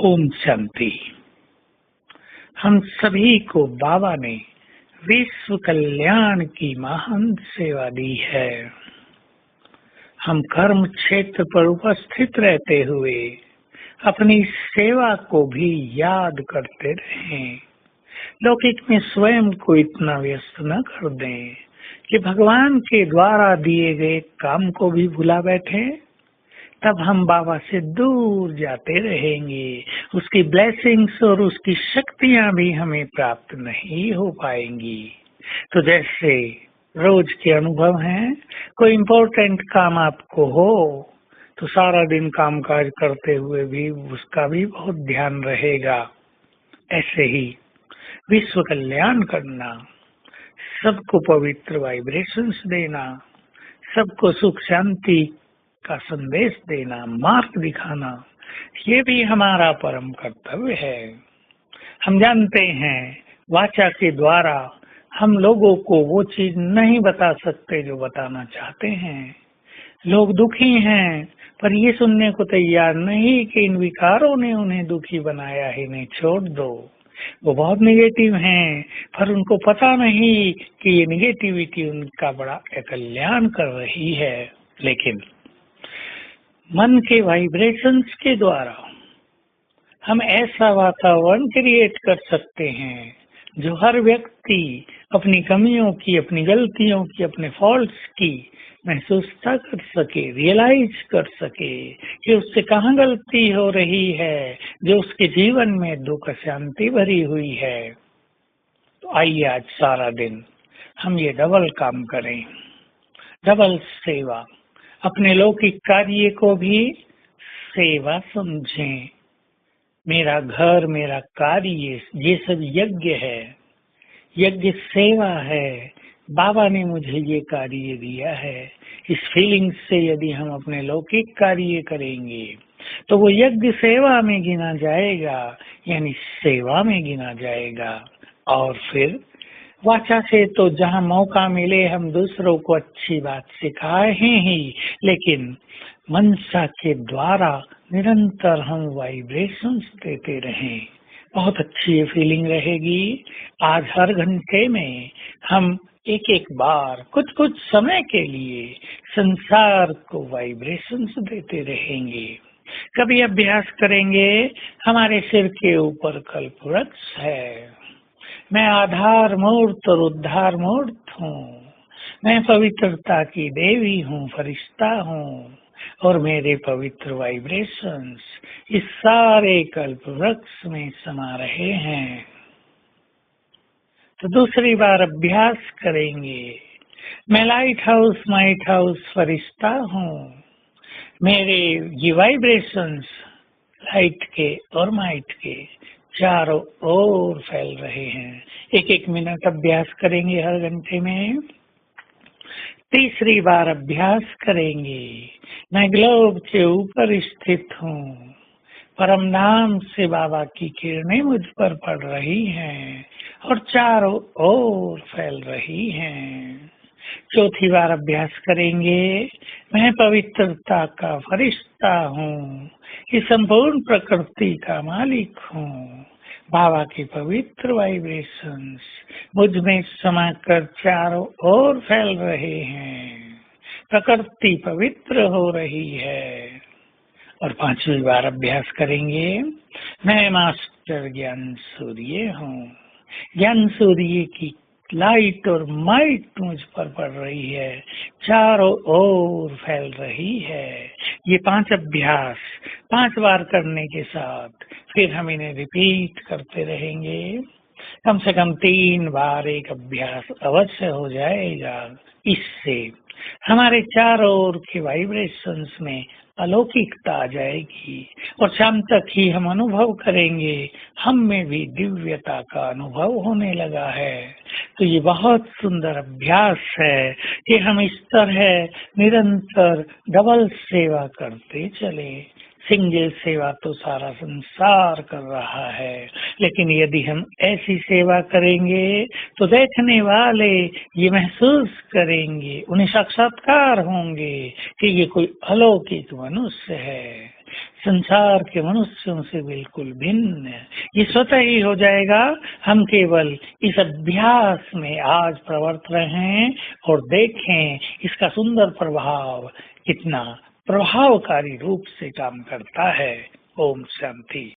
ओम शांति। हम सभी को बाबा ने विश्व कल्याण की महान सेवा दी है। हम कर्म क्षेत्र पर उपस्थित रहते हुए अपनी सेवा को भी याद करते रहें। लौकिक में स्वयं को इतना व्यस्त न कर दें कि भगवान के द्वारा दिए गए काम को भी भुला बैठे। तब हम बाबा से दूर जाते रहेंगे। उसकी ब्लेसिंग्स और उसकी शक्तियां भी हमें प्राप्त नहीं हो पाएंगी। तो जैसे रोज के अनुभव हैं, कोई इम्पोर्टेंट काम आपको हो तो सारा दिन काम काज करते हुए भी उसका भी बहुत ध्यान रहेगा। ऐसे ही विश्व कल्याण करना, सबको पवित्र वाइब्रेशंस देना, सबको सुख शांति का संदेश देना, मार्ग दिखाना, ये भी हमारा परम कर्तव्य है। हम जानते हैं वाचा के द्वारा हम लोगों को वो चीज नहीं बता सकते जो बताना चाहते हैं। लोग दुखी हैं पर ये सुनने को तैयार नहीं कि इन विकारों ने उन्हें दुखी बनाया है, इन्हें छोड़ दो। वो बहुत निगेटिव हैं पर उनको पता नहीं कि ये निगेटिविटी उनका बड़ा कल्याण कर रही है। लेकिन मन के वाइब्रेशंस के द्वारा हम ऐसा वातावरण क्रिएट कर सकते हैं जो हर व्यक्ति अपनी कमियों की, अपनी गलतियों की, अपने फॉल्ट्स की महसूसता कर सके, रियलाइज कर सके कि उससे कहाँ गलती हो रही है जो उसके जीवन में दुख शांति भरी हुई है। तो आइए आज सारा दिन हम ये डबल काम करें, डबल सेवा। अपने लौकिक कार्य को भी सेवा समझें। मेरा घर, मेरा कार्य, ये सब यज्ञ है, यज्ञ सेवा है। बाबा ने मुझे ये कार्य दिया है। इस फीलिंग से यदि हम अपने लौकिक कार्य करेंगे तो वो यज्ञ सेवा में गिना जाएगा, यानी सेवा में गिना जाएगा। और फिर वाचा से तो जहाँ मौका मिले हम दूसरों को अच्छी बात सिखाए ही, लेकिन मनसा के द्वारा निरंतर हम वाइब्रेशंस देते रहें। बहुत अच्छी फीलिंग रहेगी। आज हर घंटे में हम एक एक बार कुछ कुछ समय के लिए संसार को वाइब्रेशंस देते रहेंगे। कभी अभ्यास करेंगे, हमारे सिर के ऊपर कल्प वृक्ष है। मैं आधार मूर्त और उद्धार मूर्त हूँ। मैं पवित्रता की देवी हूँ, फरिश्ता हूँ, और मेरे पवित्र वाइब्रेशंस इस सारे कल्प वृक्ष में समा रहे हैं। तो दूसरी बार अभ्यास करेंगे। मैं लाइट हाउस फरिश्ता हूँ। मेरे ये वाइब्रेशंस लाइट के और माइट के चारों ओर फैल रहे हैं। एक एक मिनट अभ्यास करेंगे हर घंटे में। तीसरी बार अभ्यास करेंगे। मैं ग्लोब के ऊपर स्थित हूँ। परम नाम से बाबा की किरणें मुझ पर पड़ रही हैं और चारों ओर फैल रही हैं। चौथी बार अभ्यास करेंगे। मैं पवित्रता का फरिश्ता हूँ। इस संपूर्ण प्रकृति का मालिक हूँ। बाबा के पवित्र वाइब्रेशंस मुझ में समाकर चारों ओर फैल रहे हैं। प्रकृति पवित्र हो रही है। और पांचवी बार अभ्यास करेंगे। मैं मास्टर ज्ञान सूर्य हूँ। ज्ञान सूर्य की लाइट और माइट मुझ पर पड़ रही है, चारों ओर फैल रही है। ये 5 अभ्यास 5 बार करने के साथ फिर हम इन्हें रिपीट करते रहेंगे। कम से कम 3 बार एक अभ्यास अवश्य हो जाएगा। इससे हमारे चारों ओर के वाइब्रेशंस में अलौकिकता आ जाएगी और शाम तक ही हम अनुभव करेंगे हम में भी दिव्यता का अनुभव होने लगा है। तो ये बहुत सुंदर अभ्यास है कि हम इस तरह निरंतर डबल सेवा करते चले। सिंगल सेवा तो सारा संसार कर रहा है, लेकिन यदि हम ऐसी सेवा करेंगे तो देखने वाले ये महसूस करेंगे, उन्हें साक्षात्कार होंगे कि ये कोई अलौकिक मनुष्य है। संसार के मनुष्यों से बिल्कुल भिन्न। ये स्वतः ही हो जाएगा। हम केवल इस अभ्यास में आज प्रवर्त रहे हैं और देखें इसका सुंदर प्रभाव कितना प्रभावकारी रूप से काम करता है। ओम शांति।